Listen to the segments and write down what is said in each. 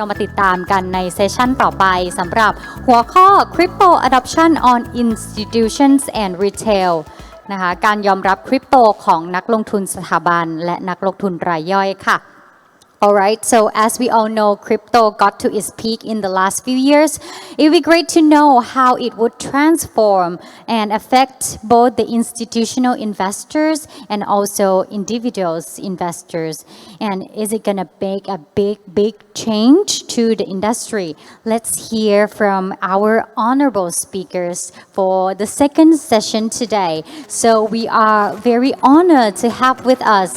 เรามาติดตามกันในเซสชั่นต่อไปสำหรับหัวข้อ Crypto Adoption on Institutions and Retail นะคะการยอมรับคริปโตของนักลงทุนสถาบันและนักลงทุนรายย่อยค่ะ Alright, so as we all know, crypto got to its peak in the last few years. It would be great to know how it would transform and affect both the institutional investors and also individuals investors. And is it gonna make a big change to the industry? Let's hear from our honorable speakers for the second session today. So we are very honored to have with us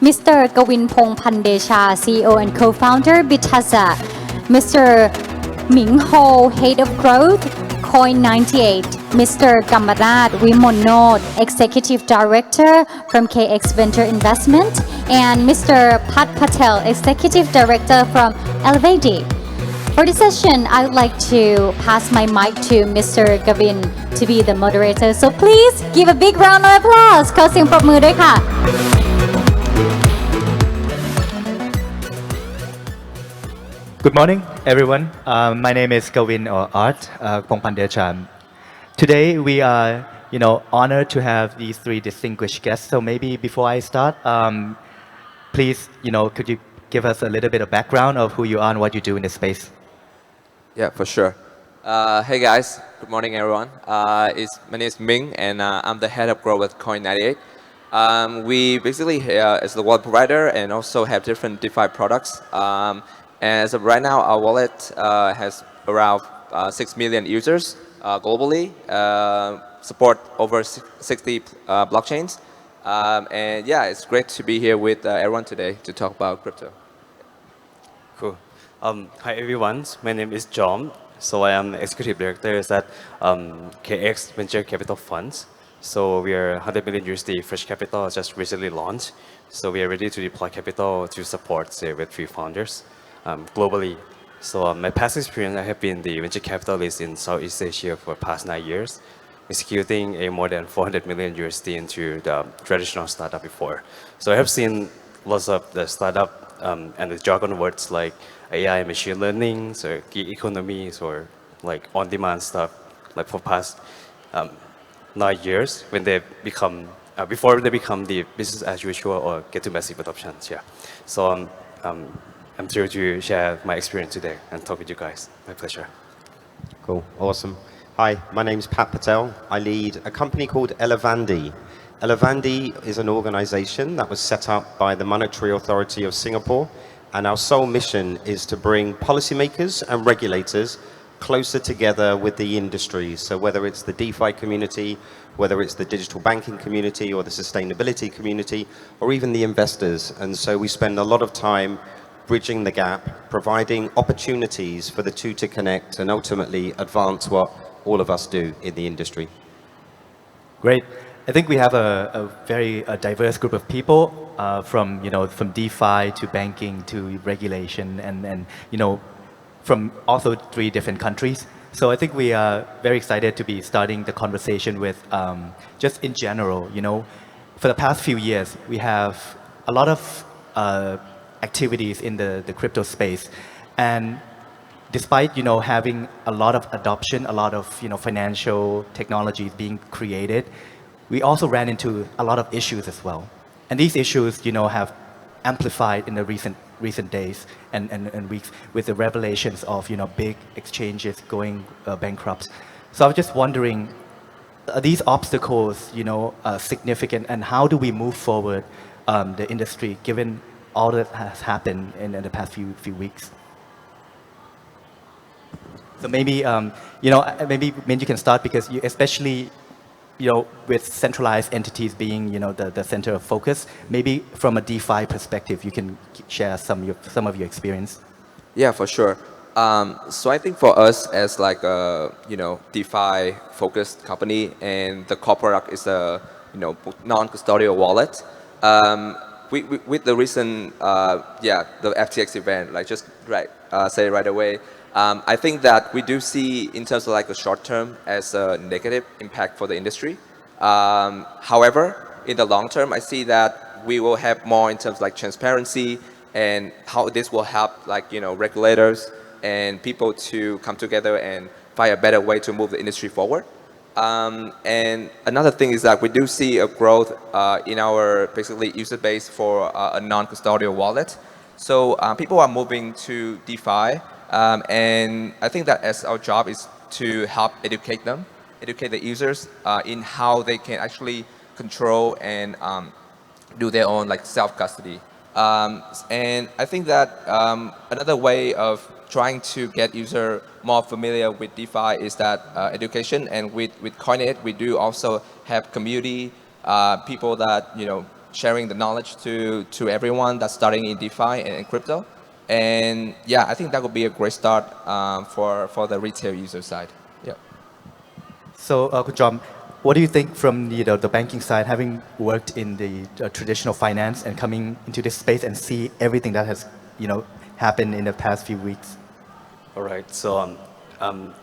Mr. กวินพงษ์พันเดชา CEO and co-founder Bitazza, Mr. Minh Ho, Head of Growth, Coin98, Mr. กัมมนาท วิมลโนช Executive Director from KX Venture Investment, and Mr. Pat Patel, Executive Director from Elevate. For this session, I would like to pass my mic to Mr. Gavin to be the moderator. So please give a big round of applause. ขอเสียงปรบมือด้วยค่ะ Good morning, everyone. My name is Gavin or Art Pongpandecha. Today we are, honored to have these three distinguished guests. So maybe before I start, please, could you give us a little bit of background of who you are and what you do in this space? Yeah, for sure. Hey guys, good morning, everyone. My name is Minh, and I'm the head of growth at Coin98. We basically is the wallet provider and also have different DeFi products. As of right now, our wallet has around 6 million users globally, support over 60 blockchains. And yeah, it's great to be here with everyone today to talk about crypto. Cool. Hi everyone, my name is John. So I am the executive director at KX Venture Capital Funds. So we are 100 million USD fresh capital just recently launched. So we are ready to deploy capital to support Web3 founders globally. So my past experience, I have been the venture capitalist in Southeast Asia for the past 9 years, executing a more than 400 million USD into the traditional startup before. So I have seen lots of the startup and the jargon words like AI, machine learning, or gig economies, or like on-demand stuff, like for past 9 years when they become, before they become the business as usual or get to massive adoptions. Yeah. So I'm thrilled to share my experience today and talk with you guys. My pleasure. Cool, awesome. Hi, my name's Pat Patel. I lead a company called Elevandi. Elevandi is an organization that was set up by the Monetary Authority of Singapore, and our sole mission is to bring policymakers and regulators closer together with the industry. So whether it's the DeFi community, whether it's the digital banking community or the sustainability community, or even the investors. And so we spend a lot of time bridging the gap, providing opportunities for the two to connect and ultimately advance what all of us do in the industry. Great. I think we have a very diverse group of people from DeFi to banking to regulation and from also 3 different countries. So I think we are very excited to be starting the conversation with just in general, for the past few years, we have a lot of activities in the crypto space. And despite, having a lot of adoption, a lot of, financial technologies being created, we also ran into a lot of issues as well. And these issues, have amplified in the recent days and weeks with the revelations of, big exchanges going bankrupt. So I was just wondering, are these obstacles, significant, and how do we move forward the industry given all that has happened in the past few weeks? So maybe, maybe you can start because especially, with centralized entities being, the center of focus, maybe from a DeFi perspective, you can share some of your experience. Yeah, for sure. So I think for us as like a, DeFi focused company, and the core product is a, non-custodial wallet. With the recent, the FTX event, like just say right away, I think that we do see in terms of like the short term as a negative impact for the industry. However, in the long term, I see that we will have more in terms of like transparency and how this will help regulators and people to come together and find a better way to move the industry forward. And another thing is that we do see a growth in our basically user base for a non-custodial wallet. So people are moving to DeFi, and I think that as our job is to help educate the users in how they can actually control and do their own self-custody. And I think that another way of trying to get user more familiar with DeFi is that education, and with Coin98 we do also have community people that sharing the knowledge to everyone that's starting in DeFi and crypto. And yeah, I think that would be a great start for the retail user side. Yeah. So, Kun Jom, what do you think from the banking side, having worked in the traditional finance and coming into this space and see everything that has happened in the past few weeks? All right. So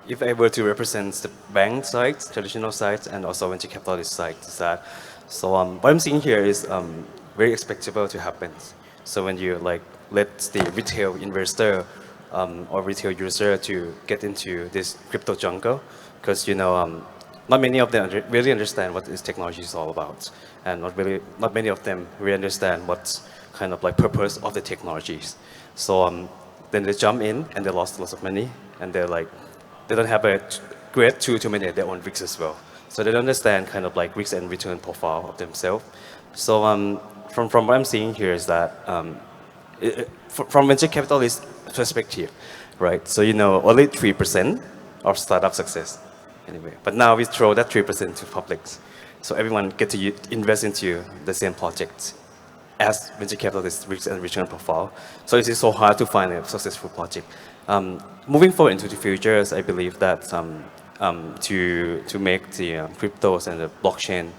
if I were to represent the bank side, traditional side, and also venture capitalist side, is that what I'm seeing here is very expectable to happen. So when you let the retail investor or retail user to get into this crypto jungle, because not many of them really understand what this technology is all about, and not many of them really understand what's kind of purpose of the technologies. So then they jump in and they lost lots of money, and they don't have a great tool to manage their own risks as well. So they don't understand kind of risk and return profile of themselves. So from what I'm seeing here is that from venture capitalist perspective, right? So only 3% of startup success. Anyway, but now we throw that 3% to public, so everyone get to invest into the same project as venture capitalist risk and return profile. So it is so hard to find a successful project. Moving forward into the futures, I believe that to make the cryptos and the blockchain,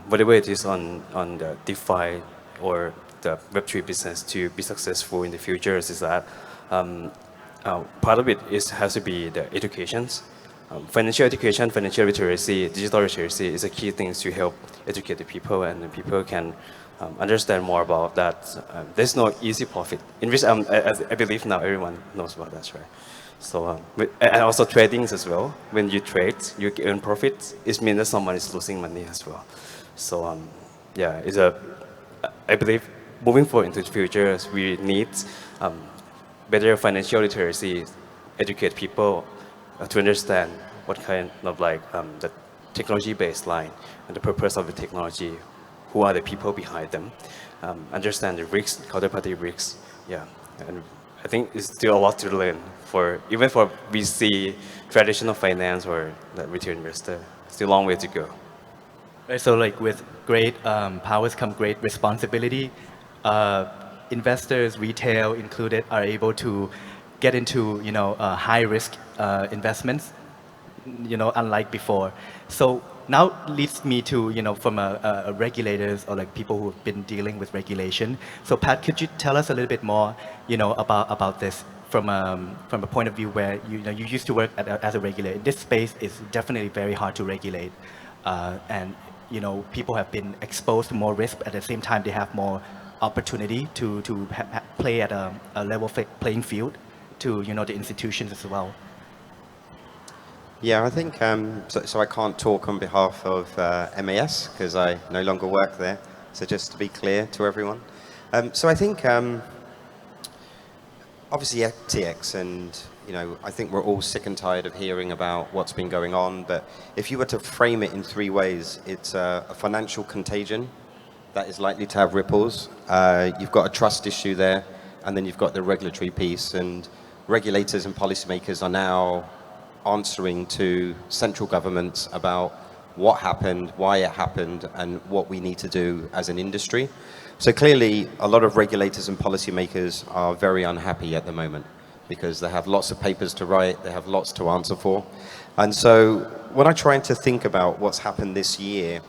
whatever it is on the DeFi or the Web3 business to be successful in the futures, is that part of it has to be the educations. Financial education, financial literacy, digital literacy is a key thing to help educate the people, and the people can understand more about that. There's no easy profit, in which I believe now everyone knows about that, right? So and also tradings as well. When you trade, you earn profits. It means that someone is losing money as well. So yeah, I believe moving forward into the future, we need better financial literacy, educate people to understand what kind of the technology baseline and the purpose of the technology, who are the people behind them, understand the risks, counterparty risks, yeah. And I think it's still a lot to learn even for VC, traditional finance, or the retail investor. Still a long way to go. Right, so with great powers come great responsibility. Investors, retail included, are able to get into high risk investments, unlike before. So now leads me to from a regulators or people who've been dealing with regulation. So Pat, could you tell us a little bit more about this from a point of view where you used to work as a regulator. This space is definitely very hard to regulate, and people have been exposed to more risk. At the same time, they have more opportunity to play at a level playing field to the institutions as well. Yeah, I think so I can't talk on behalf of MAS because I no longer work there. So just to be clear to everyone. So I think obviously FTX, and I think we're all sick and tired of hearing about what's been going on. But if you were to frame it in three ways, it's a financial contagion that is likely to have ripples. You've got a trust issue there, and then you've got the regulatory piece. And regulators and policymakers are now answering to central governments about what happened, why it happened, and what we need to do as an industry. So clearly, a lot of regulators and policymakers are very unhappy at the moment because they have lots of papers to write, they have lots to answer for. And so when I try to think about what's happened this year,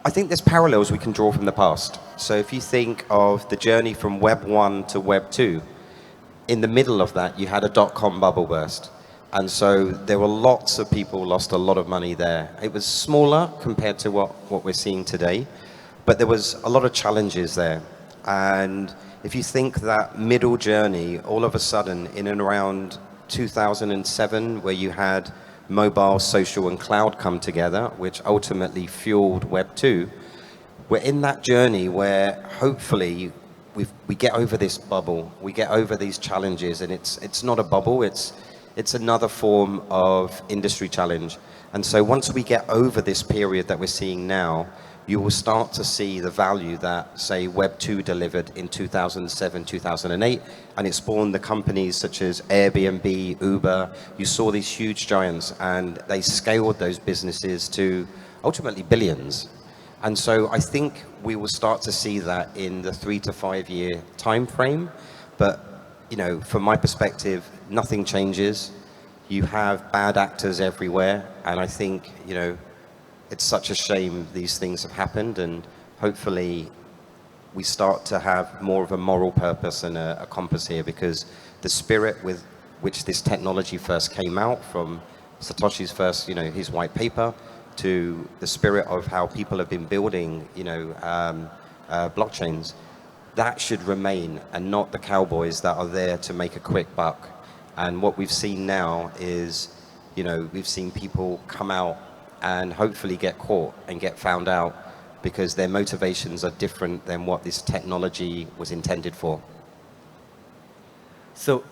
I think there's parallels we can draw from the past. So if you think of the journey from Web 1 to Web 2, in the middle of that, you had a dot-com bubble burst. And so there were lots of people lost a lot of money there. It was smaller compared to what we're seeing today, but there was a lot of challenges there. And if you think that middle journey, all of a sudden, in and around 2007, where you had mobile, social, and cloud come together, which ultimately fueled Web 2, we're in that journey where hopefully we get over this bubble, we get over these challenges, and it's not a bubble, it's another form of industry challenge. And so once we get over this period that we're seeing now, you will start to see the value that, say, Web 2 delivered in 2007, 2008, and it spawned the companies such as Airbnb, Uber. You saw these huge giants, and they scaled those businesses to ultimately billions. And so I think we will start to see that in the 3 to 5 year time frame. But, from my perspective, nothing changes. You have bad actors everywhere, and I think, it's such a shame these things have happened, and hopefully we start to have more of a moral purpose and a compass here, because the spirit with which this technology first came out, from Satoshi's first, his white paper, to the spirit of how people have been building, blockchains, that should remain, and not the cowboys that are there to make a quick buck. And what we've seen now is, we've seen people come out and hopefully get caught and get found out because their motivations are different than what this technology was intended for. So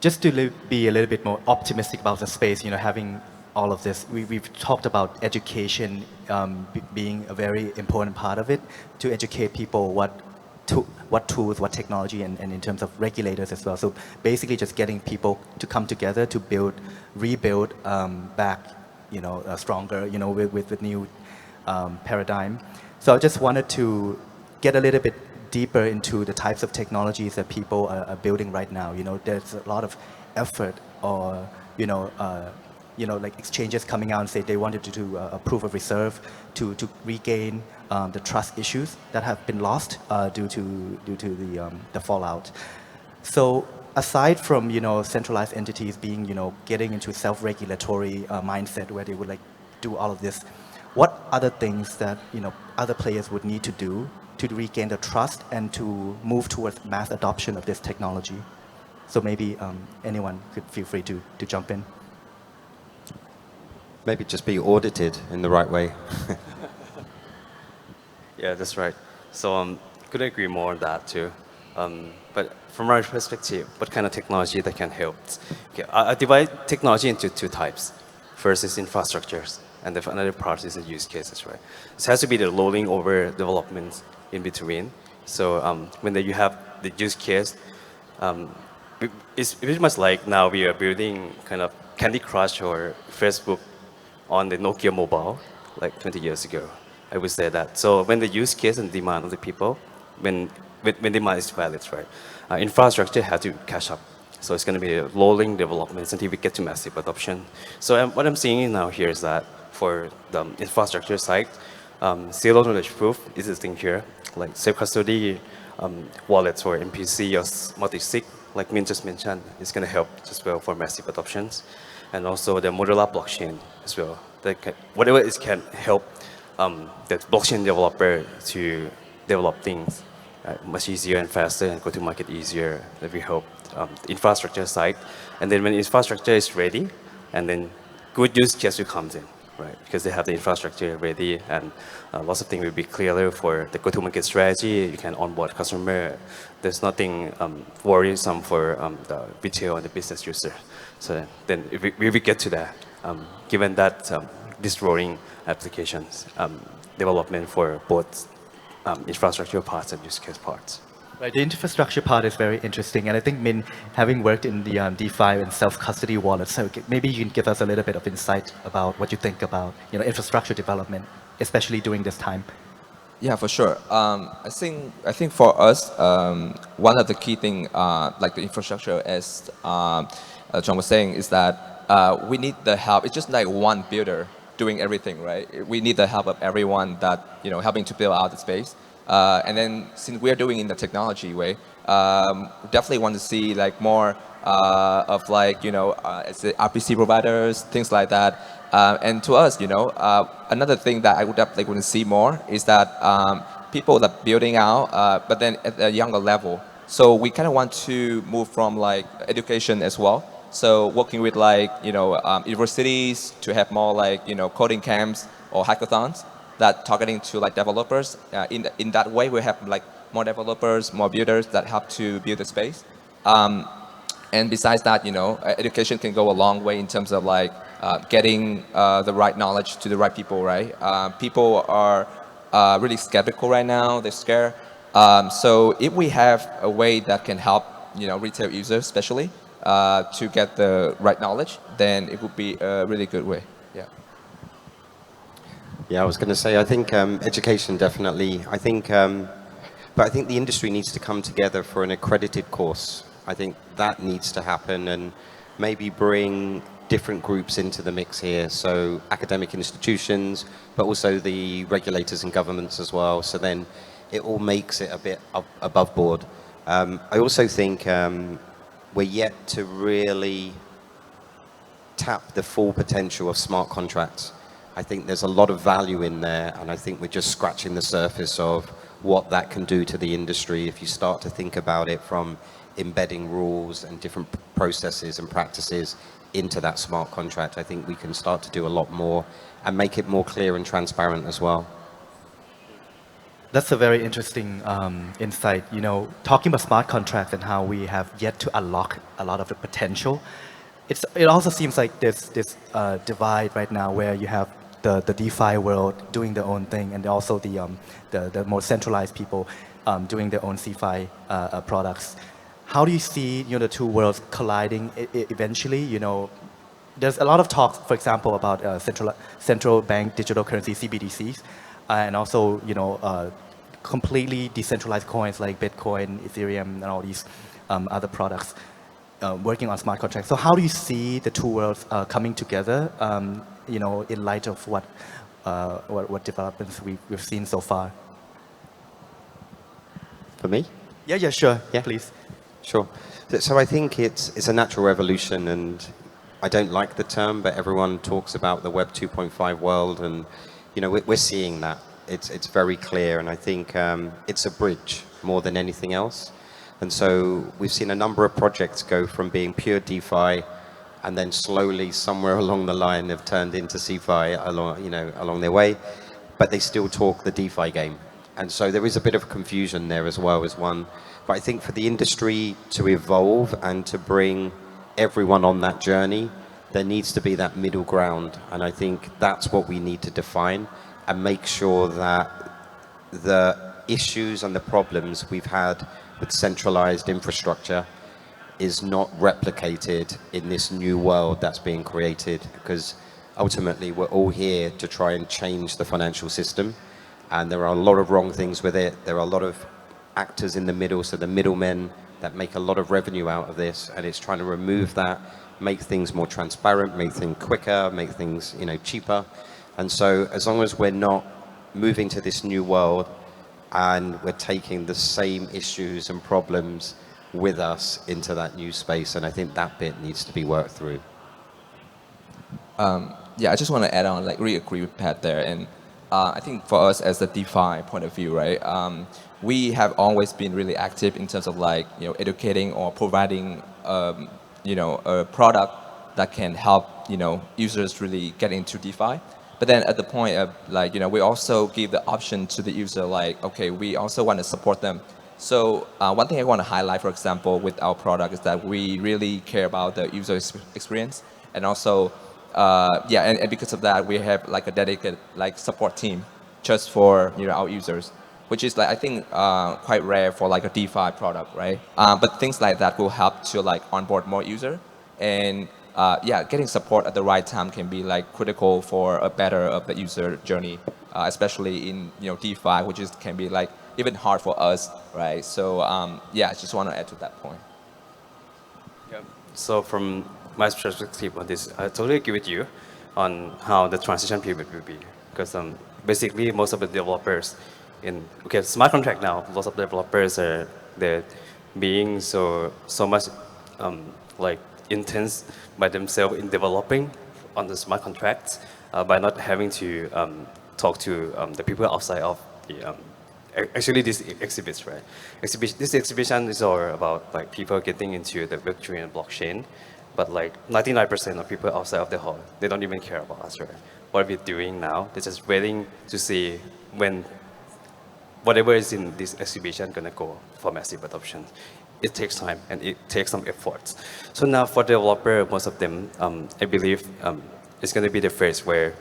just to be a little bit more optimistic about the space, having all of this, we've talked about education being a very important part of it, to educate people what tools, what technology, and in terms of regulators as well. So basically just getting people to come together to rebuild back, stronger, with new paradigm. So I just wanted to get a little bit deeper into the types of technologies that people are building right now. There's a lot of effort, or like exchanges coming out and say they wanted to do a proof of reserve to regain the trust issues that have been lost due to the fallout. So aside from centralized entities being getting into self-regulatory mindset where they would do all of this, what other things that other players would need to do to regain the trust and to move towards mass adoption of this technology? So maybe anyone could feel free to jump in. Maybe just be audited in the right way. Yeah, that's right. So couldn't agree more on that too. But from our perspective, what kind of technology that can help? Okay, I divide technology into two types. First is infrastructures, and the another part is the use cases, right? It has to be the rolling over developments in between. So when you have the use case, it's pretty much like now we are building kind of Candy Crush or Facebook on the Nokia mobile, like 20 years ago. I would say that. So when the use case and demand of the people, when demand is valid, right? Infrastructure has to catch up. So it's going to be rolling developments until we get to massive adoption. So what I'm seeing now here is that for the infrastructure side, zero knowledge proof is the thing here, like self-custody wallets or MPC or multi-sig, like Min just mentioned, is going to help as well for massive adoptions. And also the modular blockchain as well. Whatever it can help the blockchain developer to develop things much easier and faster and go to market easier. That we help the infrastructure side. And then when infrastructure is ready, and then good use case will come in, right? Because they have the infrastructure ready, and lots of things will be clearer for the go-to-market strategy. You can onboard customer. There's nothing worrisome for the retail and the business user. So then if we get to that, given that this rolling applications development for both infrastructure parts and use case parts. Right, the infrastructure part is very interesting, and I think Min, having worked in the DeFi and self-custody wallets, so maybe you can give us a little bit of insight about what you think about infrastructure development, especially during this time. Yeah, for sure. I think for us, one of the key thing, like the infrastructure, as John was saying, is that we need the help. It's just like one builder doing everything, right? We need the help of everyone that helping to build out the space. And then since we are doing in the technology way, definitely want to see like more of like as the RPC providers, things like that. And to us, another thing that I would definitely want to see more is that people that building out, but then at a younger level, So we kind of want to move from like education as well. So working with like universities to have more like coding camps or hackathons that targeting to like developers. In that way, we have like more developers, more builders that help to build the space. And besides that, education can go a long way in terms of like getting the right knowledge to the right people, right? People are really skeptical right now. They're scared. So if we have a way that can help, retail users especially to get the right knowledge, then it would be a really good way. Yeah. Yeah, I was going to say, I think education definitely. But I think the industry needs to come together for an accredited course. I think that needs to happen, and maybe bring different groups into the mix here. So academic institutions, but also the regulators and governments as well. So then it all makes it a bit above board. I also think we're yet to really tap the full potential of smart contracts. I think there's a lot of value in there, and I think we're just scratching the surface of what that can do to the industry if you start to think about it from embedding rules and different processes and practices into that smart contract. I think we can start to do a lot more and make it more clear and transparent as well. That's a very interesting insight. Talking about smart contracts and how we have yet to unlock a lot of the potential. It also seems like there's this divide right now where you have the DeFi world doing their own thing, and also the more centralized people doing their own CeFi products. How do you see the two worlds colliding eventually? There's a lot of talks, for example, about central bank digital currency CBDCs, and also completely decentralized coins like Bitcoin, Ethereum, and all these other products working on smart contracts. So how do you see the two worlds coming together? In light of what developments we've seen so far. For me? Yeah, sure. Yeah. Please. Sure. So I think it's a natural revolution, and I don't like the term, but everyone talks about the Web 2.5 world, and we're seeing that. It's very clear, and I think it's a bridge more than anything else. And so we've seen a number of projects go from being pure DeFi, and then slowly somewhere along the line have turned into CeFi along their way, but they still talk the DeFi game. And so there is a bit of confusion there as well as one. But I think for the industry to evolve and to bring everyone on that journey, there needs to be that middle ground. And I think that's what we need to define and make sure that the issues and the problems we've had with centralized infrastructure is not replicated in this new world that's being created, because ultimately we're all here to try and change the financial system, and there are a lot of wrong things with it. There are a lot of actors in the middle, so the middlemen that make a lot of revenue out of this, and it's trying to remove that, make things more transparent, make things quicker, make things cheaper. And so as long as we're not moving to this new world and we're taking the same issues and problems with us into that new space, and I think that bit needs to be worked through. Yeah, I just want to add on, like, really agree with Pat there. And I think for us as the DeFi point of view, right, we have always been really active in terms of like, educating or providing, a product that can help, users really get into DeFi. But then at the point of like, we also give the option to the user, like, okay, we also want to support them. So one thing I want to highlight, for example, with our product is that we really care about the user experience, and also, and because of that, we have like a dedicated like support team just for our users, which is like I think quite rare for like a DeFi product, right? But things like that will help to like onboard more user, and getting support at the right time can be like critical for a better of the user journey, especially in DeFi, which can be like even hard for us, right? So I just want to add to that point. Yeah. So from my perspective on this, I totally agree with you on how the transition period will be, because basically most of the developers smart contract now, lots of developers they're being so much like intense by themselves in developing on the smart contracts by not having to talk to the people outside of the actually this exhibits, right? This exhibition is all about like people getting into the Web3 and blockchain, but like 99% of people outside of the hall, they don't even care about us, right? What we're doing now, they're just waiting to see when whatever is in this exhibition gonna go for massive adoption. It takes time and it takes some efforts. So now for developer, most of them, I believe it's gonna be the phase where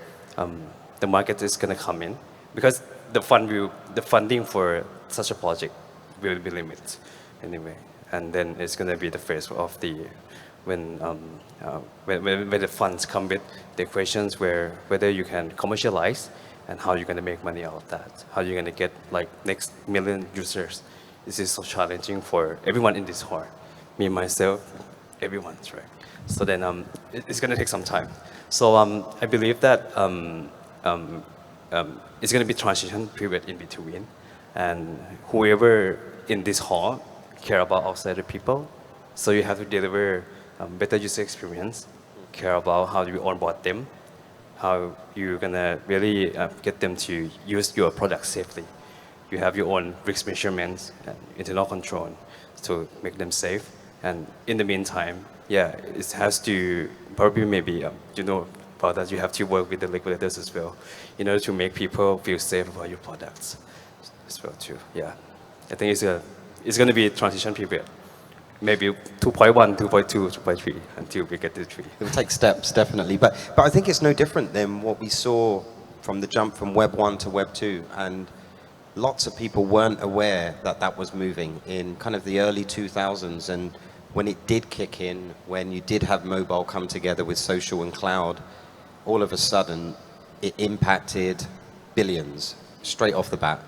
the market is gonna come in because the funding for such a project will be limited anyway. And then it's gonna be the phase of the when the funds come with the questions whether you can commercialize and how you're going to make money out of that. How you're going to get like next million users. This is so challenging for everyone in this hall. Me, myself, everyone's right. So then it's going to take some time. So I believe that it's going to be transition period in between. And whoever in this hall care about outside the people, so you have to deliver better user experience, care about how you onboard them, how you're gonna really get them to use your product safely. You have your own risk measurements and internal control to make them safe. And in the meantime, yeah, it has to probably maybe, about that you have to work with the regulators as well in order to make people feel safe about your products as well too. Yeah, I think it's gonna be a transition period. Maybe 2.1, 2.2, 2.3 until we get to 3. It will take steps, definitely. But I think it's no different than what we saw from the jump from Web 1 to Web 2. And lots of people weren't aware that that was moving in kind of the early 2000s. And when it did kick in, when you did have mobile come together with social and cloud, all of a sudden it impacted billions straight off the bat.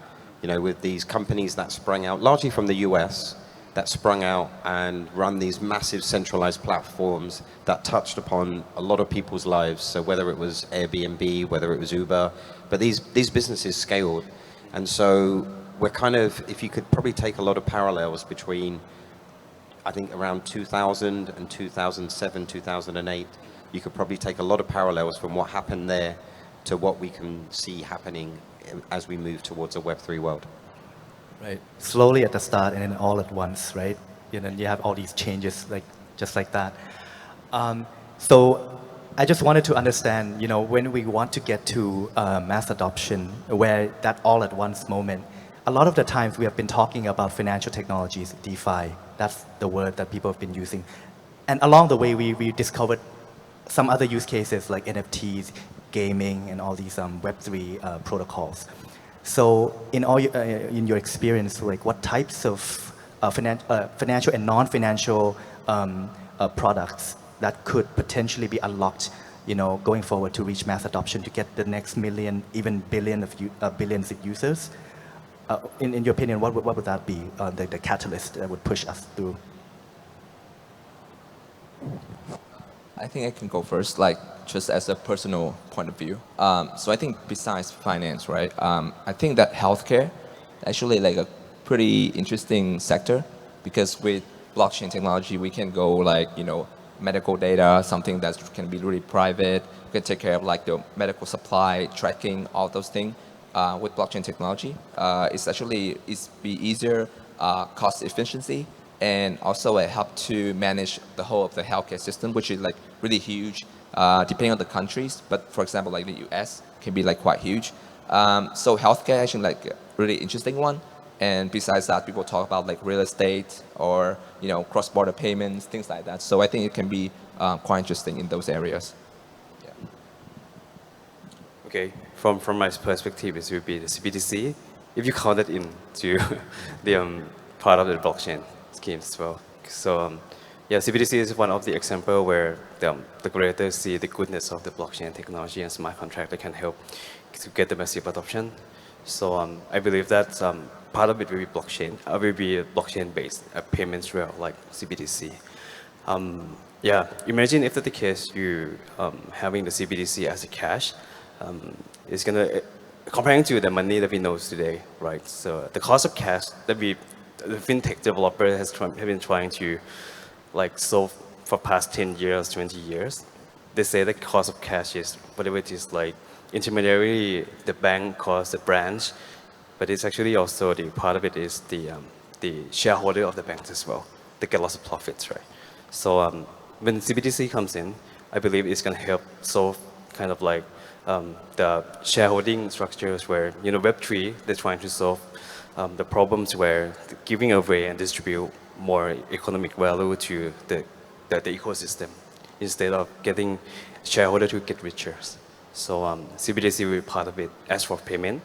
With these companies that sprang out, largely from the US, that sprung out and run these massive centralized platforms that touched upon a lot of people's lives. So whether it was Airbnb, whether it was Uber, but these businesses scaled. And so we're kind of, if you could probably take a lot of parallels between, I think around 2000 and 2007, 2008, you could probably take a lot of parallels from what happened there to what we can see happening as we move towards a Web3 world. Right. Slowly at the start and then all at once, right? You have all these changes just like that. So I just wanted to understand, when we want to get to mass adoption, where that all at once moment, a lot of the times we have been talking about financial technologies, DeFi. That's the word that people have been using. And along the way, we discovered some other use cases like NFTs, gaming, and all these Web3 protocols. So in your experience, like what types of financial and non-financial products that could potentially be unlocked, going forward to reach mass adoption to get the next million, even billions of users? In your opinion, what would that be, the catalyst that would push us through? I think I can go first, just as a personal point of view. So I think besides finance, right, I think that healthcare actually a pretty interesting sector because with blockchain technology, we can go medical data, something that can be really private. We can take care of the medical supply, tracking, all those things. With blockchain technology, it's be easier, cost efficiency, and also it help to manage the whole of the healthcare system, which is really huge, depending on the countries. But for example, the US can be quite huge. So healthcare actually a really interesting one. And besides that, people talk about real estate or cross-border payments, things like that. So I think it can be quite interesting in those areas. Yeah. Okay, from my perspective, it would be the CBDC, if you count it into the part of the blockchain schemes as well. So yeah, CBDC is one of the example where the regulators see the goodness of the blockchain technology and smart contract that can help to get the massive adoption. So I believe that part of it will be blockchain-based payments rail like CBDC. Yeah, imagine if that's the case, you having the CBDC as a cash, it's gonna comparing to the money that we know today, right? So the cost of cash that the fintech developer have been trying to solve for past 10 years, 20 years. They say the cost of cash is whatever it is intermediary, the bank cost, the branch, but it's actually also the part of it is the shareholder of the banks as well. They get lots of profits, right? So when CBDC comes in, I believe it's going to help solve kind of like the shareholding structures where, Web3, they're trying to solve the problems where giving away and distribute more economic value to the ecosystem instead of getting shareholder to get richer. So CBDC will be part of it. As for payment,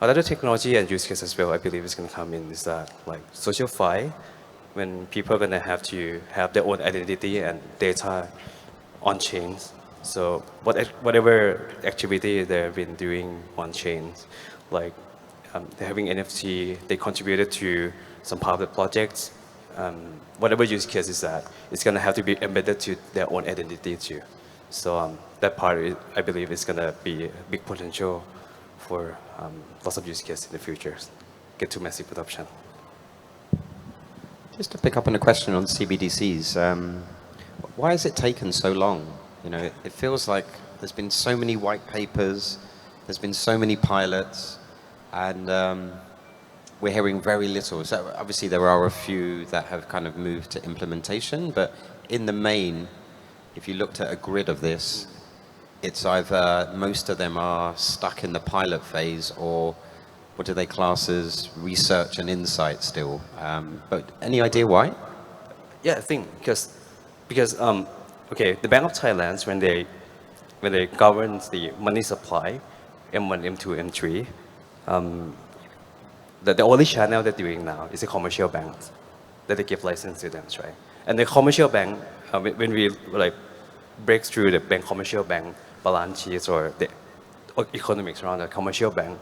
another technology and use case as well, I believe is going to come in is that like social fi, when people are going to have to have their own identity and data on chains. So whatever activity they've been doing on chains, like they're having NFT, they contributed to some part of the projects. Whatever use case is that, it's going to have to be embedded to their own identity too. So that part, I believe, is going to be a big potential for lots of use cases in the future, get to massive adoption. Just to pick up on a question on CBDCs, why has it taken so long? It feels like there's been so many white papers, there's been so many pilots, and we're hearing very little. So obviously there are a few that have kind of moved to implementation, but in the main, if you looked at a grid of this, it's either most of them are stuck in the pilot phase or what do they class as research and insight still. But any idea why? Yeah, I think because okay, the Bank of Thailand, when they govern the money supply, M1, M2, M3, the only channel they're doing now is the commercial banks that they give license to them, right? And the commercial bank, when we like break through the commercial bank balance sheets or the economics around the commercial bank,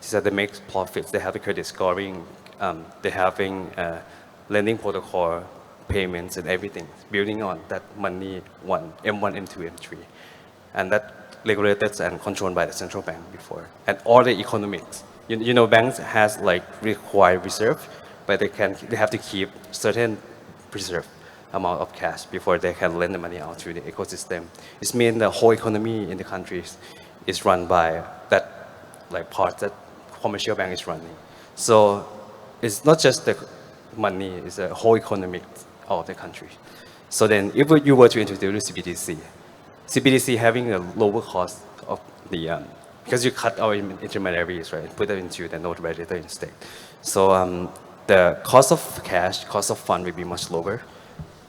is that they make profits, they have the credit scoring, they're having lending protocol, payments and everything, building on that money M1, M2, M3. And that regulated and controlled by the central bank before. And all the economics, banks has like required reserve, but they have to keep certain reserve amount of cash before they can lend the money out to the ecosystem. It means the whole economy in the countries is run by that like part that commercial bank is running. So it's not just the money, it's the whole economic of the country. So then if you were to introduce CBDC having a lower cost of the, because you cut our intermediaries, right, put them into the node validator instead. So the cost of cash, cost of fund will be much lower.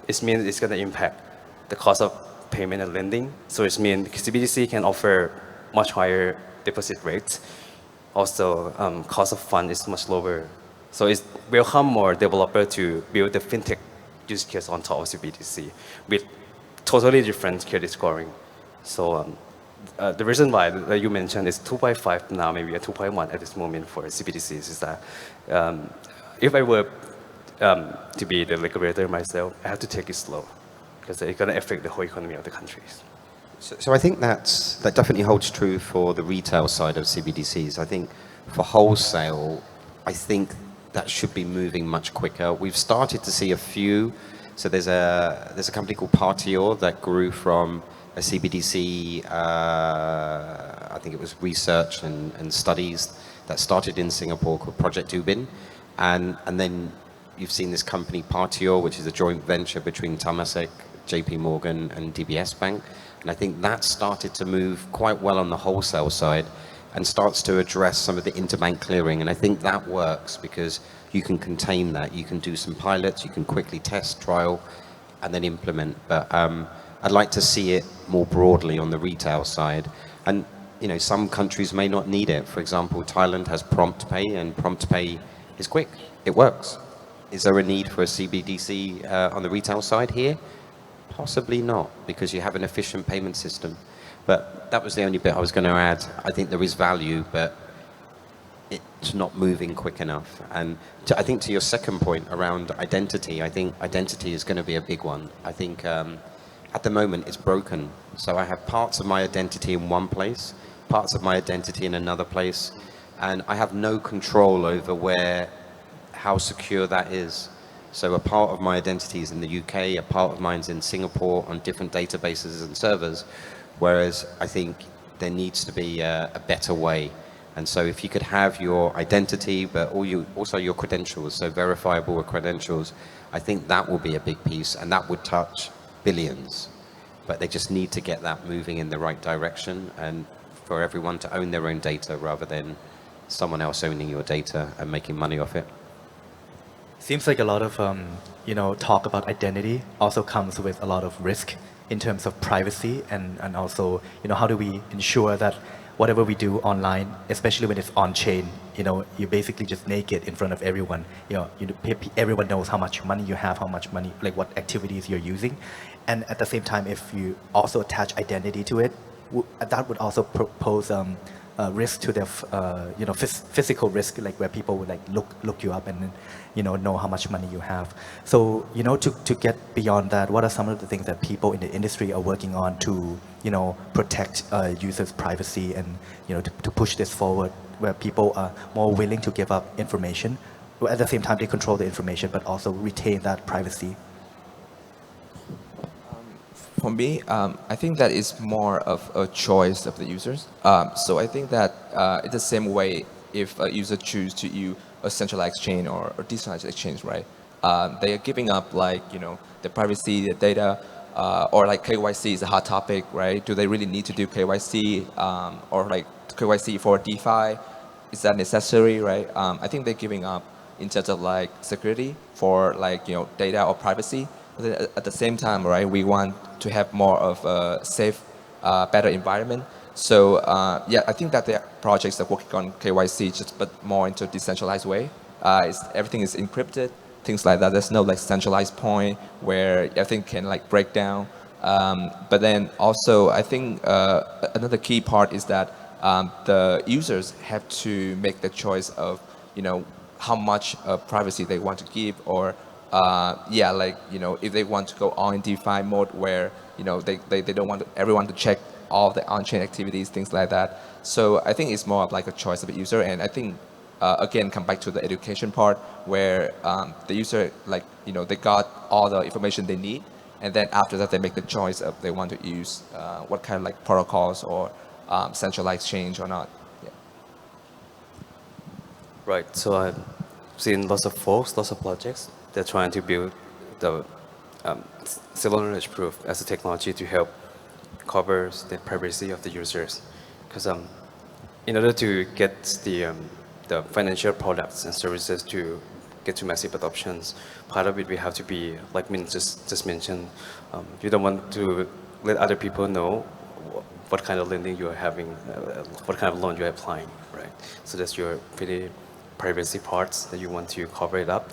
It means it's going to impact the cost of payment and lending. So it means CBDC can offer much higher deposit rates. Also, cost of fund is much lower. So it's welcome more developer to build the fintech use case on top of CBDC with totally different credit scoring. So the reason why that you mentioned is 2.5 now, maybe a 2.1 at this moment for CBDCs is that if I were to be the regulator myself, I have to take it slow because it's going to affect the whole economy of the countries. So I think that definitely holds true for the retail side of CBDCs. I think for wholesale, I think that should be moving much quicker. We've started to see a few. So there's a company called Partior that grew from a CBDC, I think it was research and studies that started in Singapore called Project Ubin. And then you've seen this company Partior, which is a joint venture between Temasek, JP Morgan and DBS Bank. And I think that started to move quite well on the wholesale side and starts to address some of the interbank clearing. And I think that works because you can contain that. You can do some pilots, you can quickly test, trial, and then implement. But I'd like to see it more broadly on the retail side. And some countries may not need it. For example, Thailand has prompt pay, and prompt pay is quick. It works. Is there a need for a CBDC on the retail side here? Possibly not, because you have an efficient payment system. But that was the only bit I was going to add. I think there is value, but it's not moving quick enough. And I think to your second point around identity, I think identity is going to be a big one. I think at the moment it's broken. So I have parts of my identity in one place, parts of my identity in another place, and I have no control over how secure that is. So a part of my identity is in the UK, a part of mine's in Singapore on different databases and servers, whereas I think there needs to be a better way. And so if you could have your identity, but also your credentials, so verifiable credentials, I think that will be a big piece, and that would touch billions. But they just need to get that moving in the right direction, and for everyone to own their own data rather than someone else owning your data and making money off it. Seems like a lot of talk about identity also comes with a lot of risk in terms of privacy and also how do we ensure that whatever we do online, especially when it's on chain, you're basically just naked in front of everyone. Everyone knows how much money you have, how much money, like what activities you're using, and at the same time, if you also attach identity to it, that would also pose risk to the physical risk, like where people would like look you up and know how much money you have. So to get beyond that, what are some of the things that people in the industry are working on to protect users' privacy and to push this forward, where people are more willing to give up information, at the same time they control the information but also retain that privacy? For me, I think that is more of a choice of the users. So I think that it's the same way if a user choose to use a centralized exchange or a decentralized exchange, right? They are giving up the privacy, the data, or like KYC is a hot topic, right? Do they really need to do KYC or like KYC for DeFi? Is that necessary, right? I think they're giving up in terms of like security for data or privacy. But at the same time, right, we want to have more of a safe, better environment. So I think that the projects are working on KYC, but more into a decentralized way. Everything is encrypted, things like that. There's no centralized point where everything can break down. But then also, I think another key part is that the users have to make the choice of how much privacy they want to give, or if they want to go on DeFi mode where they don't want everyone to check all the on-chain activities, things like that. So I think it's more of a choice of the user, and I think again come back to the education part where the user they got all the information they need, and then after that they make the choice of they want to use what kind of protocols or centralized exchange or not. Yeah. Right. So I've seen lots of folks, lots of projects. They're trying to build the zero knowledge proof as a technology to help cover the privacy of the users. Because in order to get the financial products and services to get to massive adoptions, part of it we have to be, like Min just mentioned, you don't want to let other people know what kind of lending you're having, what kind of loan you're applying, right? So that's your pretty privacy parts that you want to cover it up.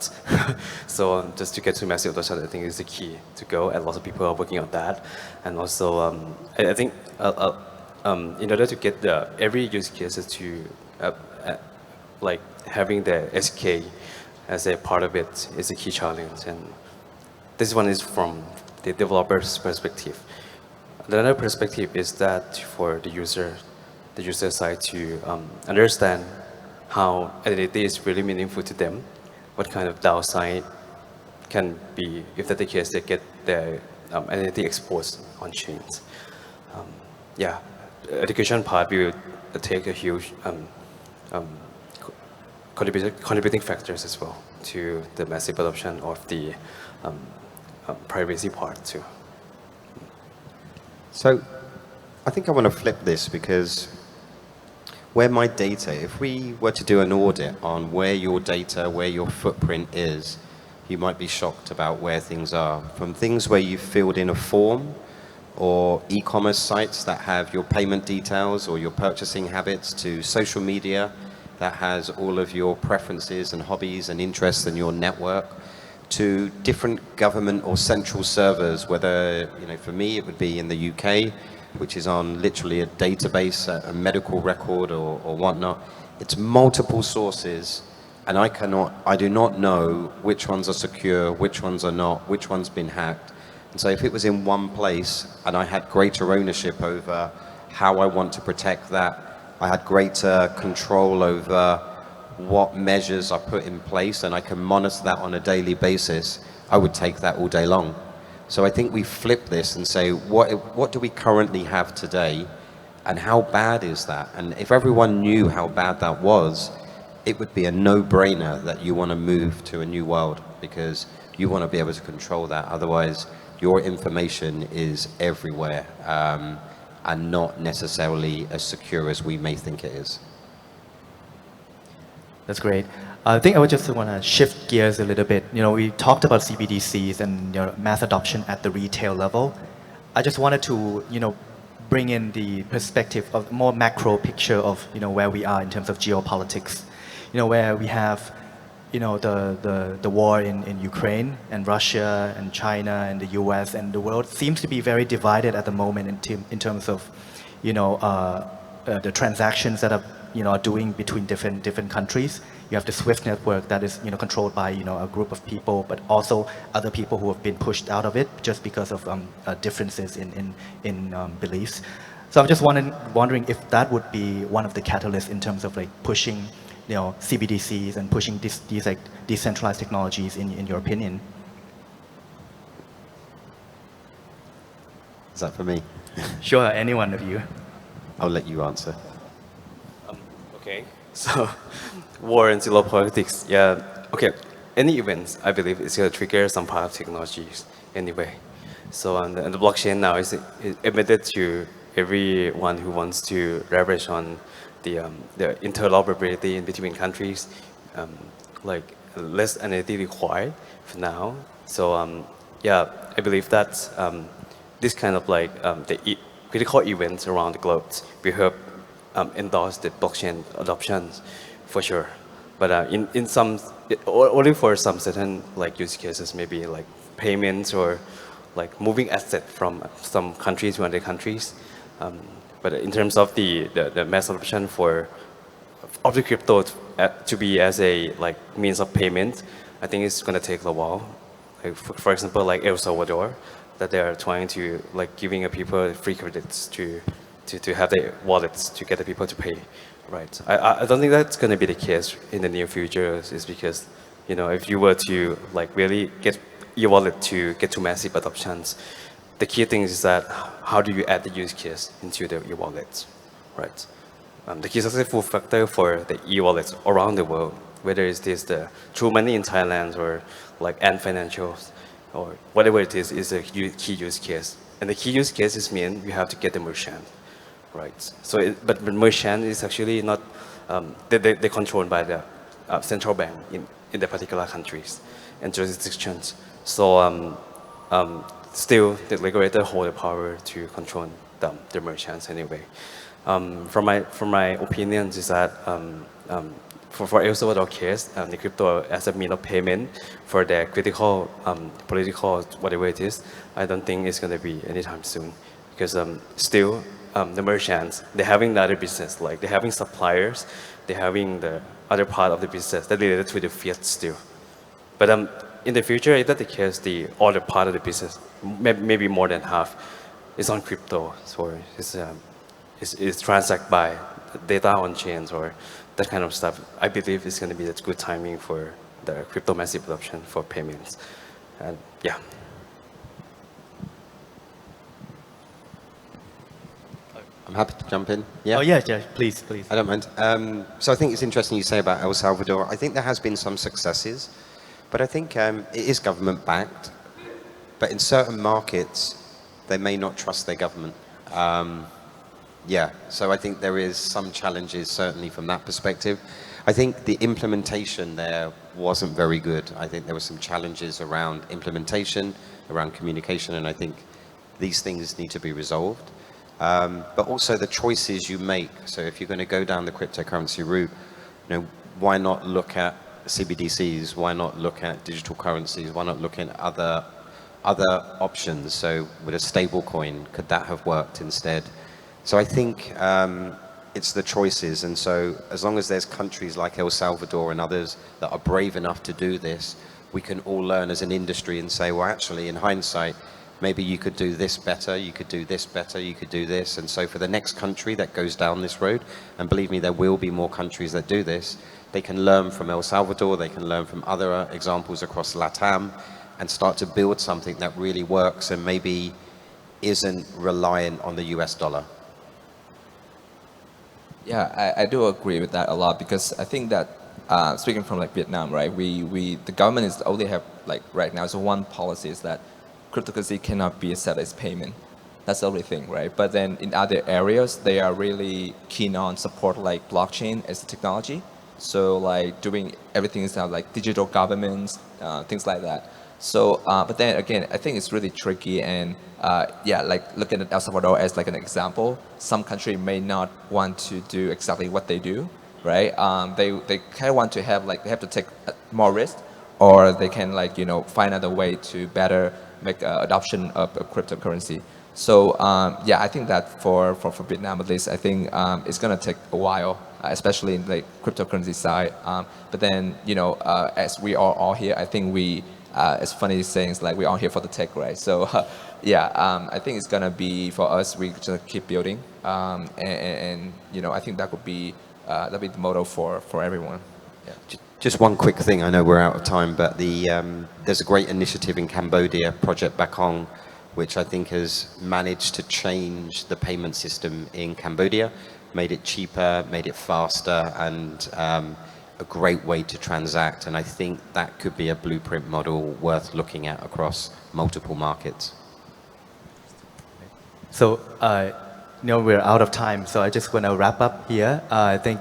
So just to get to massive adoption, I think is the key to go, and lots of people are working on that. And also, I think in order to get every use cases to having the SK as a part of it is a key challenge. And this one is from the developer's perspective. Another perspective is that for the user side to understand how identity is really meaningful to them, what kind of downside can be if that's the case they get their identity exposed on chains. Education part will take a huge contributing factors as well to the massive adoption of the privacy part too. So I think I want to flip this, because where my data, if we were to do an audit on where your data, where your footprint is, you might be shocked about where things are. From things where you filled in a form, or e-commerce sites that have your payment details or your purchasing habits, to social media that has all of your preferences and hobbies and interests and your network, to different government or central servers, whether, for me it would be in the UK, which is on literally a database, a medical record or whatnot. It's multiple sources, and I do not know which ones are secure, which ones are not, which one's been hacked. And so if it was in one place and I had greater ownership over how I want to protect that, I had greater control over what measures I put in place, and I can monitor that on a daily basis, I would take that all day long. So I think we flip this and say, what do we currently have today, And how bad is that? And if everyone knew how bad that was, it would be a no-brainer that you want to move to a new world because you want to be able to control that. Otherwise, your information is everywhere and not necessarily as secure as we may think it is. That's great. I think I would just want to shift gears a little bit. We talked about CBDCs and mass adoption at the retail level. I just wanted to, bring in the perspective of more macro picture of, where we are in terms of geopolitics. Where we have, the war in Ukraine and Russia and China and the US and the world seems to be very divided at the moment in terms of, the transactions that are doing between different countries. You have the SWIFT network that is controlled by a group of people, but also other people who have been pushed out of it just because of differences in beliefs. So I'm just wondering if that would be one of the catalysts in terms of pushing CBDCs and pushing these like decentralized technologies in your opinion. Is that for me? Sure, any one of you. I'll let you answer. Okay, so war and geopolitics, yeah, okay. Any events, I believe, is going to trigger some part of technologies anyway. So and the blockchain now is admitted to everyone who wants to leverage on the interoperability in between countries, like less entity required for now. So yeah, I believe that this kind of the critical events around the globe will help endorse the blockchain adoptions for sure. But in some, only for some certain use cases, maybe like payments or like moving assets from some countries to other countries. But in terms of the mass adoption of the crypto to be as a means of payment, I think it's going to take a while. Like for example, like El Salvador, that they are trying to giving people free credits to have their wallets to get the people to pay, right? I don't think that's going to be the case in the near future. Is because if you were to really get your wallet to get to massive adoptions, the key thing is that how do you add the use case into your wallet, right? The key successful factor for the e-wallets around the world, whether it's the True Money in Thailand or Ant Financials or whatever it is a key use case. And the key use cases mean you have to get the merchant, right? So, but merchant is actually not, they're controlled by the central bank in the particular countries and jurisdictions. So still, the regulator hold the power to control the merchants anyway. From my opinions is that for El Salvador case, the crypto as a means of payment for the critical political whatever it is, I don't think it's going to be anytime soon because still the merchants, they're having the other business, they're having suppliers, they're having the other part of the business that related to the fiat still. But in the future, if that's the case, the other part of the business, maybe more than half, is on crypto, so it's transacted by data on chains or that kind of stuff. I believe it's going to be a good timing for the crypto massive adoption for payments. And yeah. I'm happy to jump in. Yeah. Oh yeah, please. I don't mind. So I think it's interesting you say about El Salvador. I think there has been some successes, but I think it is government backed. But in certain markets, they may not trust their government. Yeah, so I think there is some challenges certainly from that perspective. I think the implementation there wasn't very good. I think there were some challenges around implementation, around communication, and I think these things need to be resolved. But also the choices you make. So if you're going to go down the cryptocurrency route, why not look at CBDCs? Why not look at digital currencies? Why not look at other options? So with a stable coin, could that have worked instead? So I think it's the choices. And so as long as there's countries like El Salvador and others that are brave enough to do this, we can all learn as an industry and say, well, actually, in hindsight, maybe you could do this better, you could do this better, you could do this. And so for the next country that goes down this road, and believe me, there will be more countries that do this, they can learn from El Salvador, they can learn from other examples across LATAM, and start to build something that really works and maybe isn't reliant on the US dollar. Yeah, I do agree with that a lot because I think that speaking from like Vietnam, right? The government is only have like right now. So one policy is that cryptocurrency cannot be accepted as payment. That's the only thing, right? But then in other areas, they are really keen on support like blockchain as a technology. So like doing everything is now like digital governments, things like that. So, but then again, I think it's really tricky and yeah, like looking at El Salvador as like an example, some country may not want to do exactly what they do, right? They kind of want to have like, they have to take more risk or they can like, find another way to better make adoption of cryptocurrency. So yeah, I think that for Vietnam at least, I think it's gonna take a while, especially in the cryptocurrency side. But then, as we are all here, I think it's funny saying it's like we're all here for the tech, right? So yeah, I think it's gonna be for us. We just keep building, and I think that would be the motto for everyone. Yeah. Just one quick thing. I know we're out of time, but there's a great initiative in Cambodia, Project Bakong, which I think has managed to change the payment system in Cambodia, made it cheaper, made it faster, and a great way to transact. And I think that could be a blueprint model worth looking at across multiple markets. So, we're out of time, so I just want to wrap up here. I think,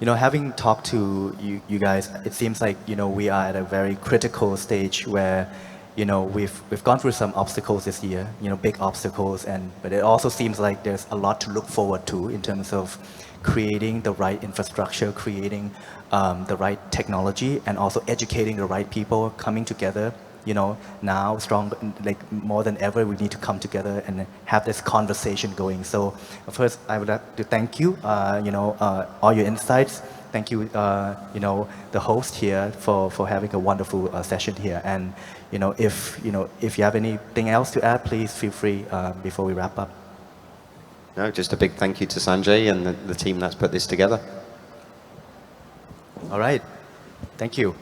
having talked to you guys, it seems like, we are at a very critical stage where, we've gone through some obstacles this year, big obstacles, but it also seems like there's a lot to look forward to in terms of creating the right infrastructure, creating the right technology, and also educating the right people, coming together. Now strong, like more than ever, we need to come together and have this conversation going. So first, I would like to thank you, all your insights. Thank you, the host here for having a wonderful session here. And if you have anything else to add, please feel free before we wrap up. No, just a big thank you to Sanjay and the team that's put this together. All right, thank you.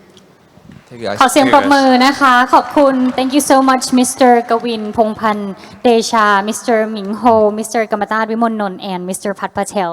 Thank you guys. ขอเสียงปรบมือนะคะขอบคุณ Thank you so much Mr. กวินพงษ์พันธ์เดชา Mr. Minh Ho Mr. กมตาวิมลนนท์ and Mr. Pat Patel